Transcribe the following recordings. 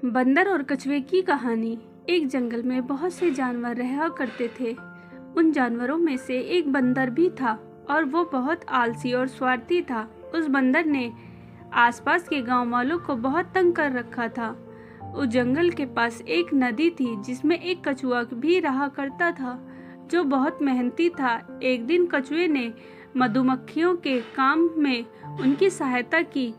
बंदर और कछुए की कहानी। एक जंगल में बहुत से जानवर रहा करते थे। उन जानवरों में से एक बंदर भी था और वो बहुत आलसी और स्वार्थी था। उस बंदर ने आसपास के गांव वालों को बहुत तंग कर रखा था। उस जंगल के पास एक नदी थी जिसमें एक कछुआ भी रहा करता था जो बहुत मेहनती था। एक दिन कछुए ने मधुमक्खियों के काम में उनकी सहायता की।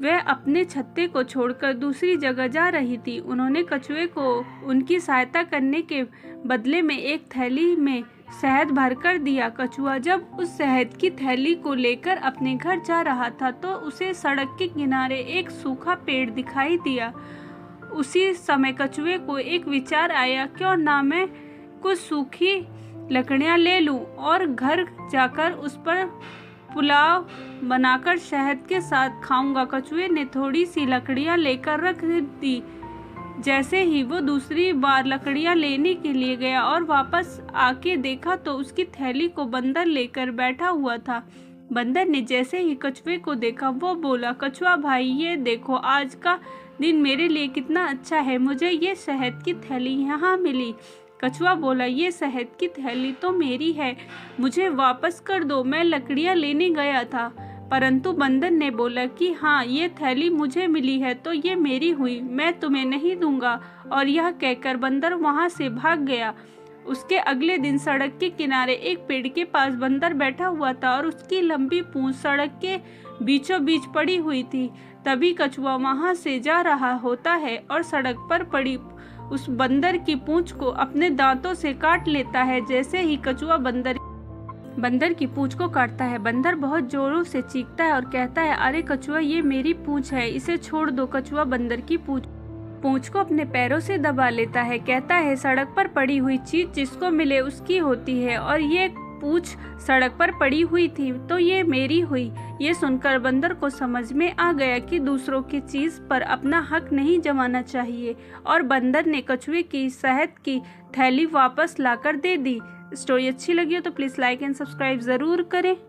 वह अपने छत्ते को छोड़कर दूसरी जगह जा रही थी। उन्होंने कछुए को उनकी सहायता करने के बदले में एक थैली में शहद भर कर दिया। कछुआ जब उस शहद की थैली को लेकर अपने घर जा रहा था तो उसे सड़क के किनारे एक सूखा पेड़ दिखाई दिया। उसी समय कछुए को एक विचार आया, क्यों ना मैं कुछ सूखी लकड़ियां ले लूं और घर जाकर उस पर पुलाव बनाकर शहद के साथ खाऊंगा। कछुए ने थोड़ी सी लकड़ियां लेकर रख दी। जैसे ही वो दूसरी बार लकड़ियां लेने के लिए गया और वापस आके देखा तो उसकी थैली को बंदर लेकर बैठा हुआ था। बंदर ने जैसे ही कछुए को देखा वो बोला, कछुआ भाई, ये देखो आज का दिन मेरे लिए कितना अच्छा है, मुझे ये शहद की थैली यहाँ मिली। कछुआ बोला, ये शहद की थैली तो मेरी है, मुझे वापस कर दो, मैं लकड़ियाँ लेने गया था। परंतु बंदर ने बोला कि हाँ, ये थैली मुझे मिली है तो ये मेरी हुई, मैं तुम्हें नहीं दूंगा। और यह कहकर बंदर वहाँ से भाग गया। उसके अगले दिन सड़क के किनारे एक पेड़ के पास बंदर बैठा हुआ था और उसकी लंबी पूंछ सड़क के बीचों बीच पड़ी हुई थी। तभी कछुआ वहाँ से जा रहा होता है और सड़क पर पड़ी उस बंदर की पूंछ को अपने दांतों से काट लेता है। जैसे ही कछुआ बंदर की पूंछ को काटता है, बंदर बहुत जोरों से चीखता है और कहता है, अरे कछुआ, ये मेरी पूंछ है, इसे छोड़ दो। कछुआ बंदर की पूंछ को अपने पैरों से दबा लेता है। कहता है, सड़क पर पड़ी हुई चीज जिसको मिले उसकी होती है और ये पूंछ सड़क पर पड़ी हुई थी तो ये मेरी हुई। ये सुनकर बंदर को समझ में आ गया कि दूसरों की चीज पर अपना हक नहीं जमाना चाहिए और बंदर ने कछुए की शहद की थैली वापस लाकर दे दी। स्टोरी अच्छी लगी हो तो प्लीज़ लाइक एंड सब्सक्राइब ज़रूर करें।